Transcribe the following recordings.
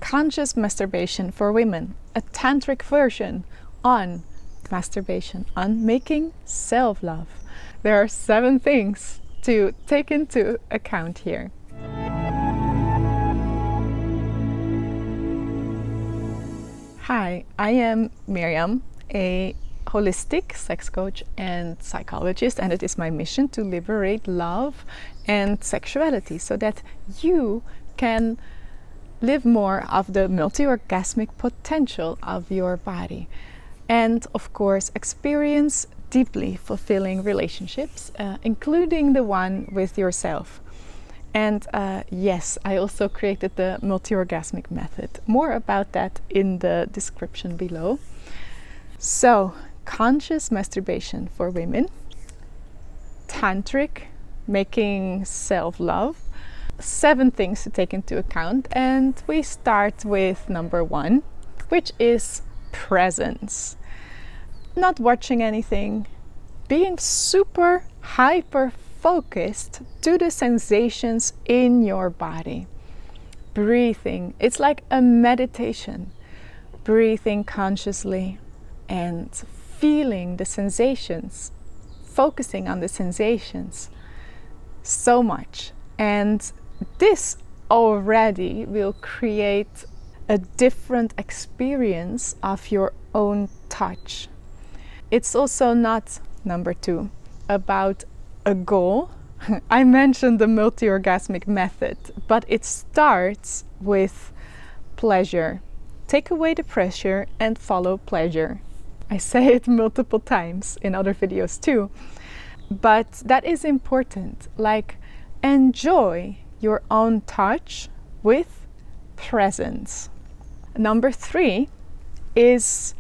Conscious Masturbation for Women, a Tantric version on masturbation, on making self-love. There are 7 things to take into account here. Hi, I am Miriam, a holistic sex coach and psychologist, and it is my mission to liberate love and sexuality so that you can live more of the multi-orgasmic potential of your body and, of course, experience deeply fulfilling relationships, including the one with yourself. And yes, I also created the Multi-Orgasmic Method. More about that in the description below. So, conscious masturbation for women, Tantric, making self-love, 7 things to take into account. And we start with number 1, which is presence. Not watching anything, being super hyper focused to the sensations in your body. Breathing, it's like a meditation. Breathing consciously and feeling the sensations, focusing on the sensations so much. And this already will create a different experience of your own touch. It's also not, number 2, about a goal. I mentioned the multi-orgasmic method, but it starts with pleasure. Take away the pressure and follow pleasure. I say it multiple times in other videos too, but that is important. Like, enjoy your own touch with presence. Number 3 is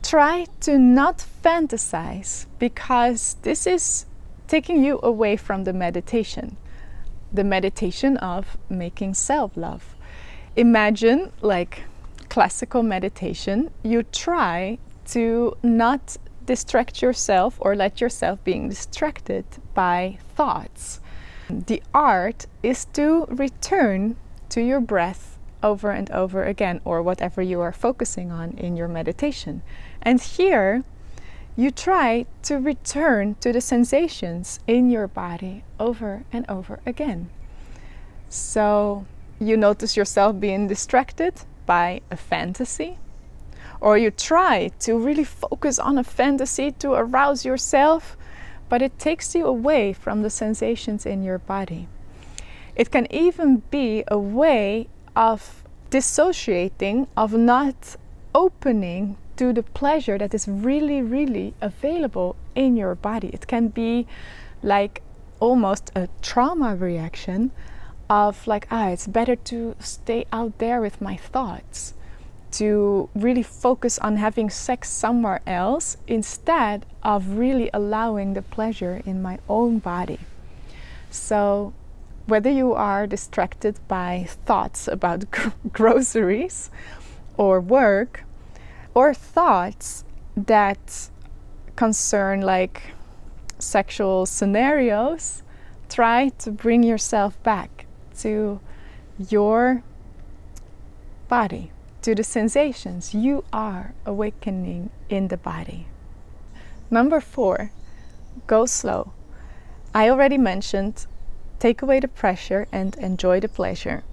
try to not fantasize, because this is taking you away from the meditation of making self-love. Imagine, like classical meditation, you try to not distract yourself or let yourself being distracted by thoughts. The art is to return to your breath over and over again, or whatever you are focusing on in your meditation. And here you try to return to the sensations in your body over and over again. So you notice yourself being distracted by a fantasy, or you try to really focus on a fantasy to arouse yourself, but it takes you away from the sensations in your body. It can even be a way of dissociating, of not opening to the pleasure that is really, really available in your body. It can be like almost a trauma reaction of like, it's better to stay out there with my thoughts, to really focus on having sex somewhere else instead of really allowing the pleasure in my own body. So whether you are distracted by thoughts about groceries or work, or thoughts that concern like sexual scenarios, try to bring yourself back to your body, to the sensations you are awakening in the body. Number 4, go slow. I already mentioned, take away the pressure and enjoy the pleasure.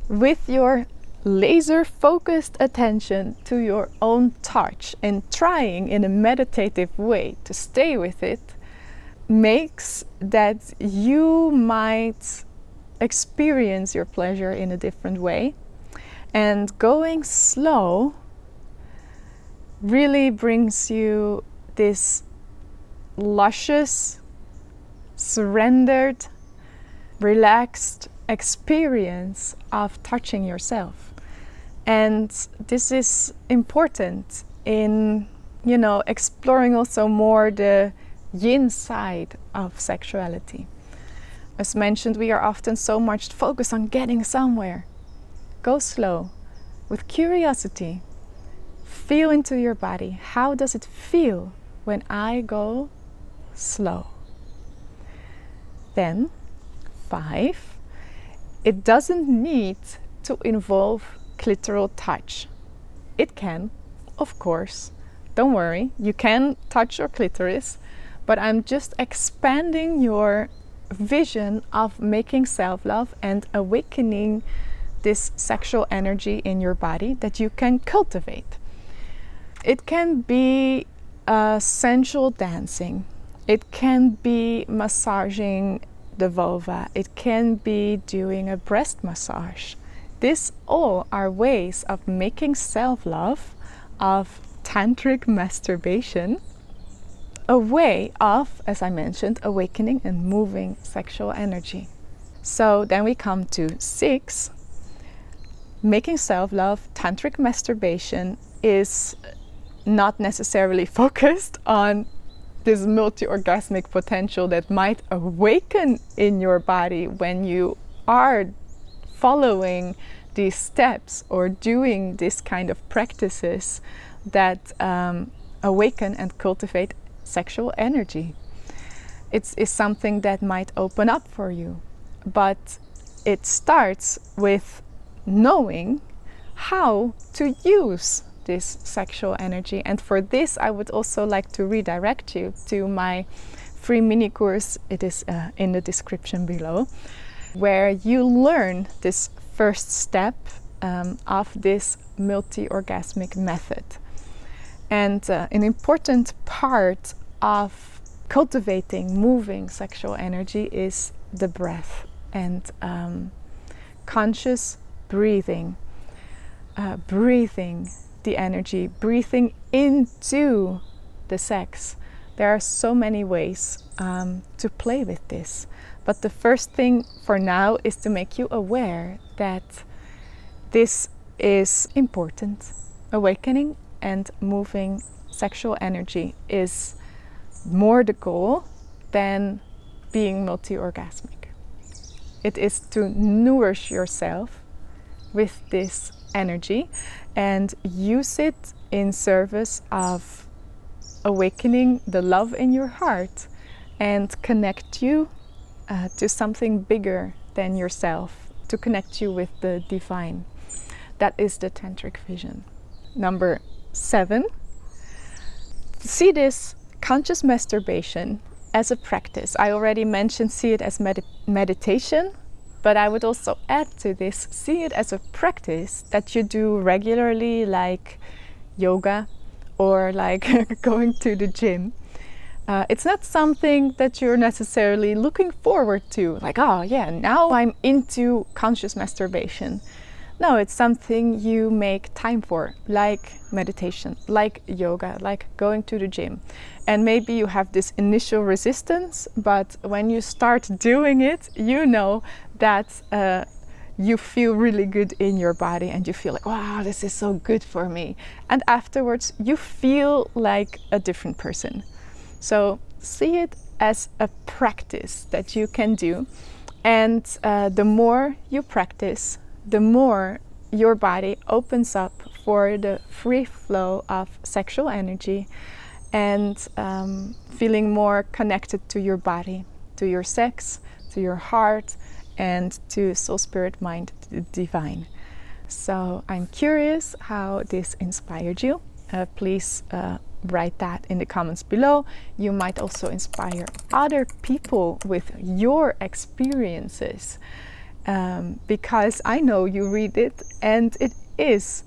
With your laser-focused attention to your own touch and trying in a meditative way to stay with it, makes that you might experience your pleasure in a different way. And going slow really brings you this luscious, surrendered, relaxed experience of touching yourself. And this is important in, exploring also more the yin side of sexuality. As mentioned, we are often so much focused on getting somewhere. Go slow, with curiosity. Feel into your body. How does it feel when I go slow? Then, 5, it doesn't need to involve clitoral touch. It can, of course. Don't worry, you can touch your clitoris, but I'm just expanding your vision of making self-love and awakening this sexual energy in your body that you can cultivate. It can be sensual dancing. It can be massaging the vulva. It can be doing a breast massage. These all are ways of making self-love, of tantric masturbation, a way of, as I mentioned, awakening and moving sexual energy. So then we come to 6. Making self-love, tantric masturbation is not necessarily focused on this multi-orgasmic potential that might awaken in your body when you are following these steps or doing this kind of practices that awaken and cultivate sexual energy. It's something that might open up for you, but it starts with knowing how to use this sexual energy. And for this, I would also like to redirect you to my free mini course. It is in the description below, where you learn this first step of this multi-orgasmic method. And an important part of cultivating, moving sexual energy is the breath and conscious breathing, breathing the energy, breathing into the sex. There are so many ways to play with this, but the first thing for now is to make you aware that this is important. Awakening and moving sexual energy is more the goal than being multi-orgasmic. It is to nourish yourself with this energy and use it in service of awakening the love in your heart and connect you to something bigger than yourself, to connect you with the divine. That is the tantric vision. Number 7, see this conscious masturbation as a practice. I already mentioned see it as meditation, but I would also add to this, see it as a practice that you do regularly, like yoga or like going to the gym. It's not something that you're necessarily looking forward to, like, oh yeah, now I'm into conscious masturbation. No, it's something you make time for, like meditation, like yoga, like going to the gym. And maybe you have this initial resistance, but when you start doing it, you know that you feel really good in your body and you feel like, wow, this is so good for me. And afterwards, you feel like a different person. So see it as a practice that you can do. And the more you practice, the more your body opens up for the free flow of sexual energy and feeling more connected to your body, to your sex, to your heart, and to soul, spirit, mind, the divine. So I'm curious how this inspired you. Please write that in the comments below. You might also inspire other people with your experiences. Because I know you read it and it is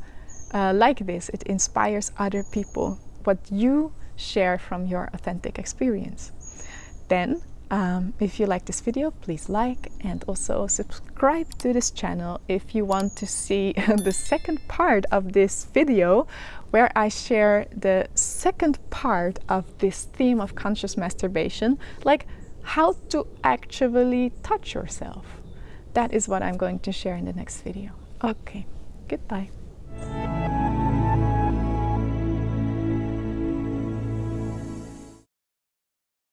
like this. It inspires other people, what you share from your authentic experience. Then, if you like this video, please like and also subscribe to this channel if you want to see the second part of this video, where I share the second part of this theme of conscious masturbation, like how to actually touch yourself. That is what I'm going to share in the next video. Okay, goodbye.